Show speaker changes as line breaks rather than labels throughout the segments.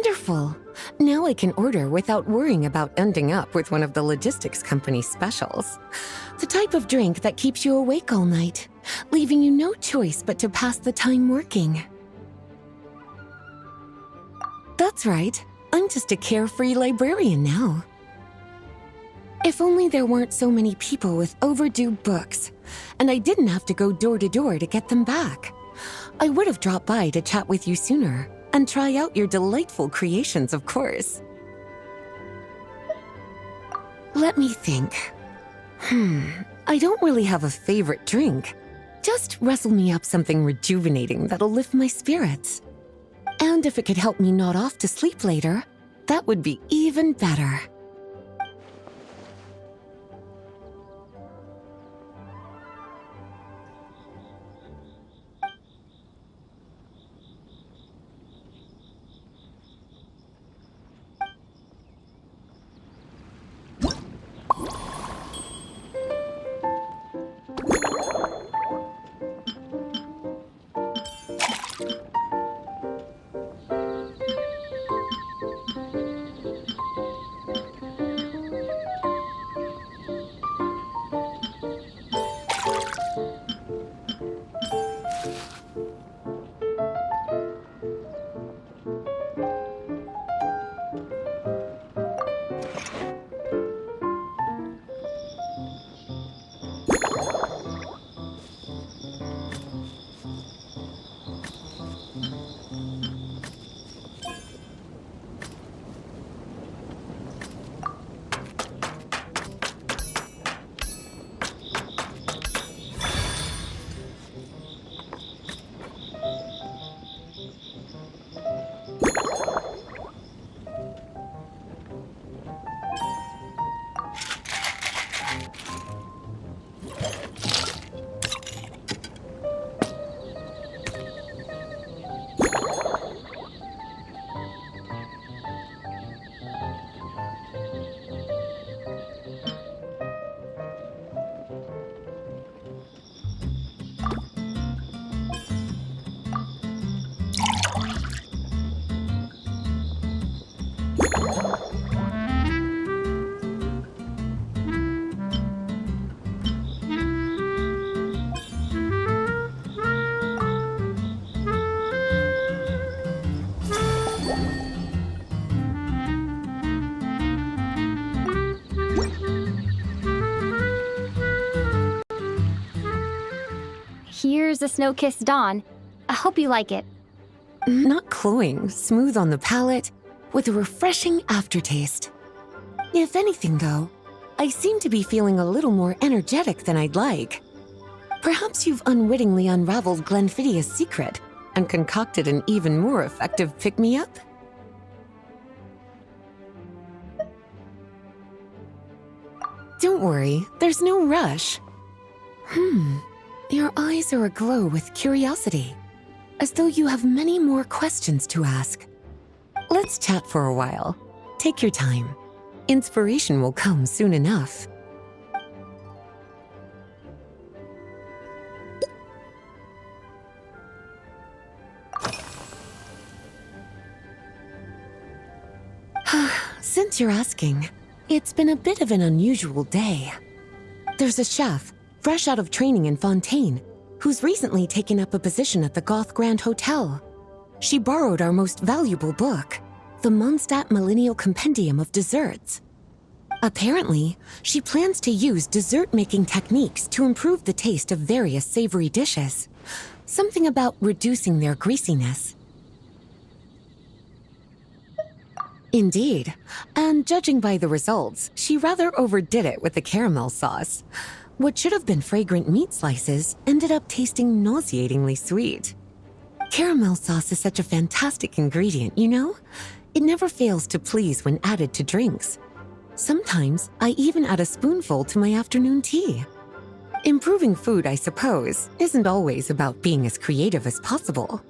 Wonderful. Now I can order without worrying about ending up with one of the logistics company's specials. The type of drink that keeps you awake all night, leaving you no choice but to pass the time working. That's right. I'm just a carefree librarian now. If only there weren't so many people with overdue books, and I didn't have to go door to door to get them back. I would have dropped by to chat with you sooner, and try out your delightful creations, of course. Let me think. I don't really have a favorite drink. Just wrestle me up something rejuvenating that'll lift my spirits. And if it could help me nod off to sleep later, that would be even better.
Here's a snow-kissed dawn. I hope you like it.
Not cloying, smooth on the palate, with a refreshing aftertaste. If anything, though, I seem to be feeling a little more energetic than I'd like. Perhaps you've unwittingly unraveled Glenfiddia's secret and concocted an even more effective pick-me-up? Don't worry, there's no rush. Your eyes are aglow with curiosity, as though you have many more questions to ask. Let's chat for a while. Take your time. Inspiration will come soon enough. Since you're asking, it's been a bit of an unusual day. There's a chef, fresh out of training in Fontaine, who's recently taken up a position at the Goth Grand Hotel. She borrowed our most valuable book, the Mondstadt Millennial Compendium of Desserts. Apparently, she plans to use dessert-making techniques to improve the taste of various savory dishes. Something about reducing their greasiness. Indeed, and judging by the results, she rather overdid it with the caramel sauce. What should have been fragrant meat slices ended up tasting nauseatingly sweet. Caramel sauce is such a fantastic ingredient, you know? It never fails to please when added to drinks. Sometimes I even add a spoonful to my afternoon tea. Improving food, I suppose, isn't always about being as creative as possible.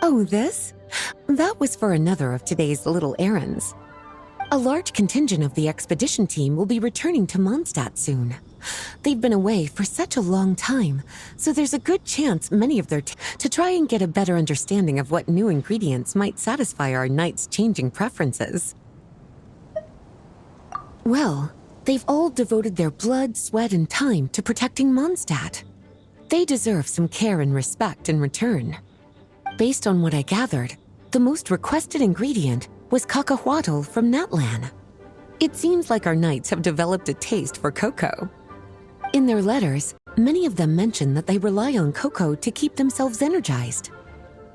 Oh, this? That was for another of today's little errands. A large contingent of the expedition team will be returning to Mondstadt soon. They've been away for such a long time, so there's a good chance many of to try and get a better understanding of what new ingredients might satisfy our knights' changing preferences. Well, they've all devoted their blood, sweat, and time to protecting Mondstadt. They deserve some care and respect in return. Based on what I gathered, the most requested ingredient was cacahuatl from Natlan. It seems like our knights have developed a taste for cocoa. In their letters, many of them mention that they rely on cocoa to keep themselves energized.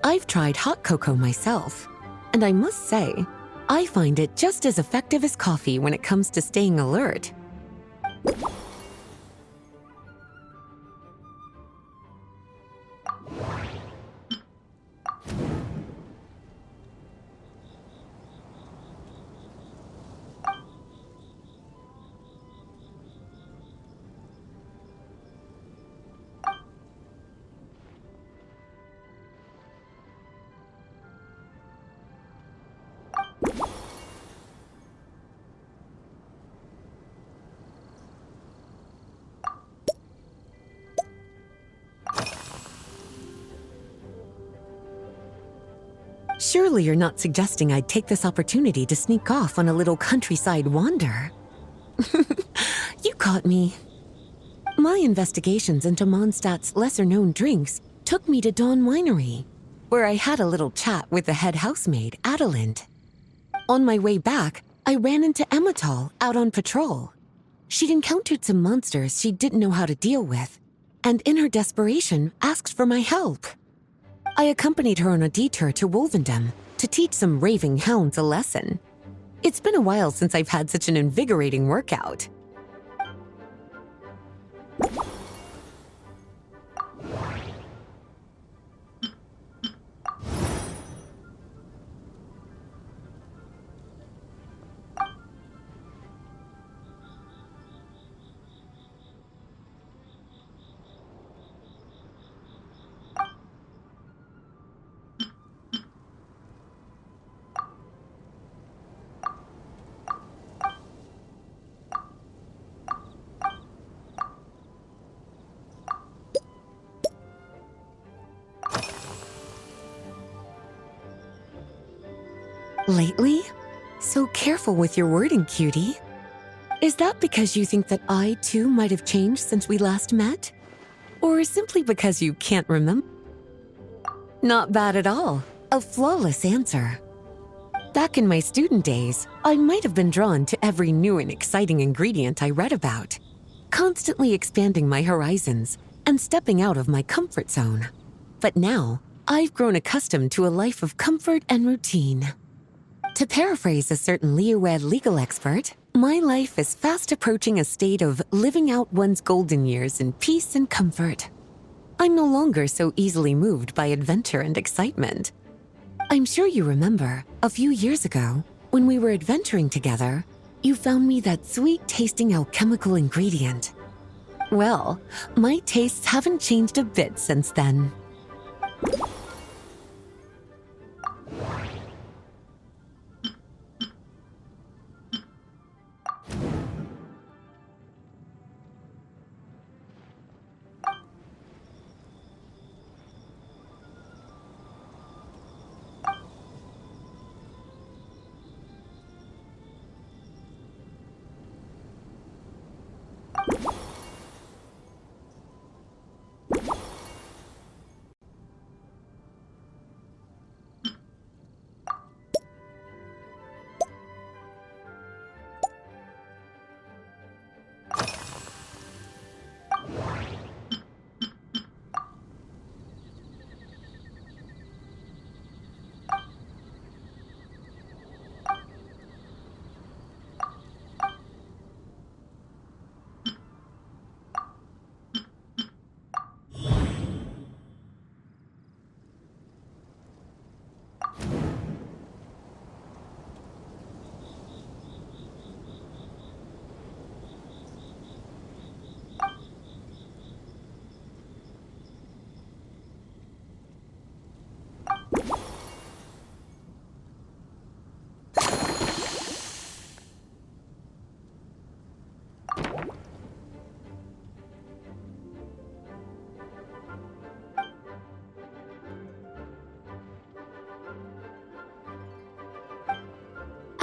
I've tried hot cocoa myself, and I must say, I find it just as effective as coffee when it comes to staying alert. Surely you're not suggesting I'd take this opportunity to sneak off on a little countryside wander? You caught me. My investigations into Mondstadt's lesser-known drinks took me to Dawn Winery, where I had a little chat with the head housemaid, Adelind. On my way back, I ran into Emmetall out on patrol. She'd encountered some monsters she didn't know how to deal with, and in her desperation, asked for my help. I accompanied her on a detour to Wolvendom to teach some raving hounds a lesson. It's been a while since I've had such an invigorating workout. Lately? So careful with your wording, cutie. Is that because you think that I, too, might have changed since we last met? Or simply because you can't remember? Not bad at all. A flawless answer. Back in my student days, I might have been drawn to every new and exciting ingredient I read about, constantly expanding my horizons and stepping out of my comfort zone. But now, I've grown accustomed to a life of comfort and routine. To paraphrase a certain Leo-Ed legal expert, my life is fast approaching a state of living out one's golden years in peace and comfort. I'm no longer so easily moved by adventure and excitement. I'm sure you remember, a few years ago, when we were adventuring together, you found me that sweet-tasting alchemical ingredient. Well, my tastes haven't changed a bit since then.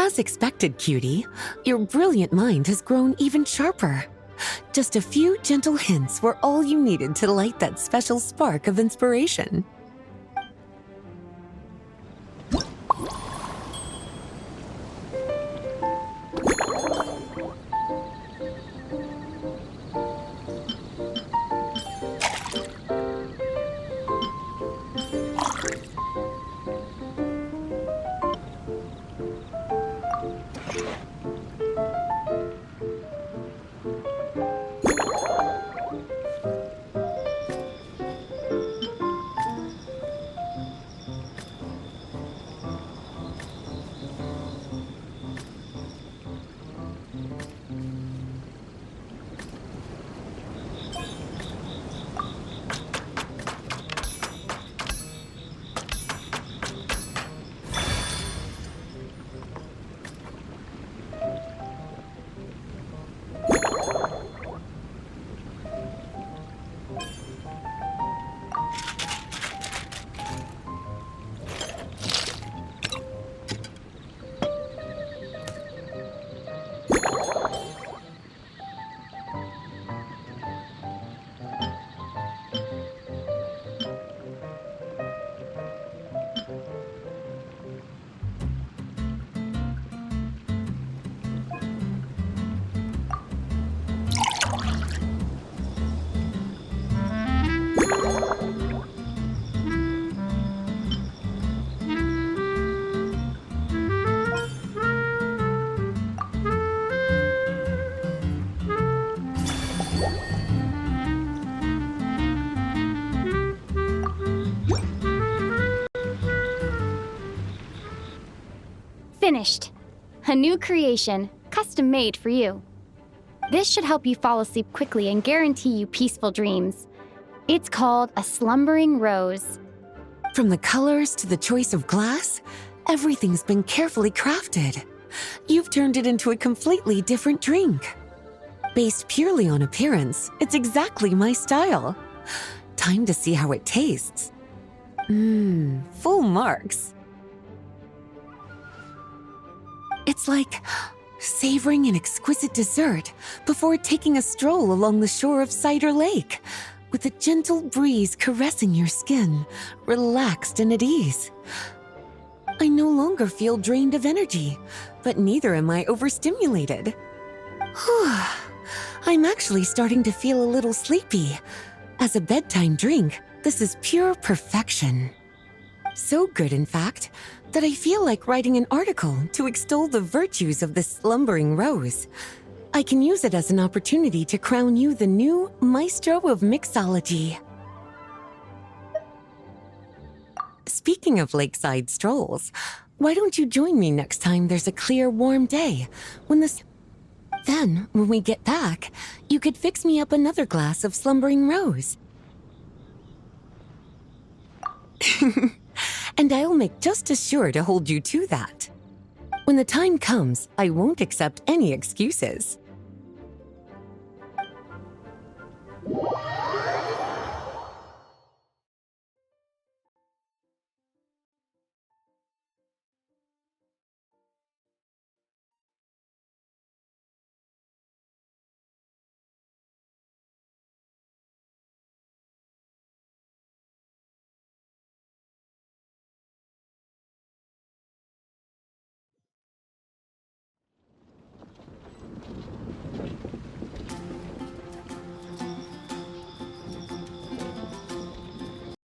As expected, cutie, your brilliant mind has grown even sharper. Just a few gentle hints were all you needed to light that special spark of inspiration.
Finished. A new creation, custom made for you. This should help you fall asleep quickly and guarantee you peaceful dreams. It's called a slumbering rose.
From the colors to the choice of glass, everything's been carefully crafted. You've turned it into a completely different drink. Based purely on appearance, it's exactly my style. Time to see how it tastes. Full marks. It's like savoring an exquisite dessert before taking a stroll along the shore of Cider Lake, with a gentle breeze caressing your skin, relaxed and at ease. I no longer feel drained of energy, but neither am I overstimulated. I'm actually starting to feel a little sleepy. As a bedtime drink, this is pure perfection. So good, in fact, that I feel like writing an article to extol the virtues of this slumbering rose. I can use it as an opportunity to crown you the new maestro of mixology. Speaking of lakeside strolls, why don't you join me next time there's a clear, warm day, Then, when we get back, you could fix me up another glass of slumbering rose. And I'll make just as sure to hold you to that. When the time comes, I won't accept any excuses.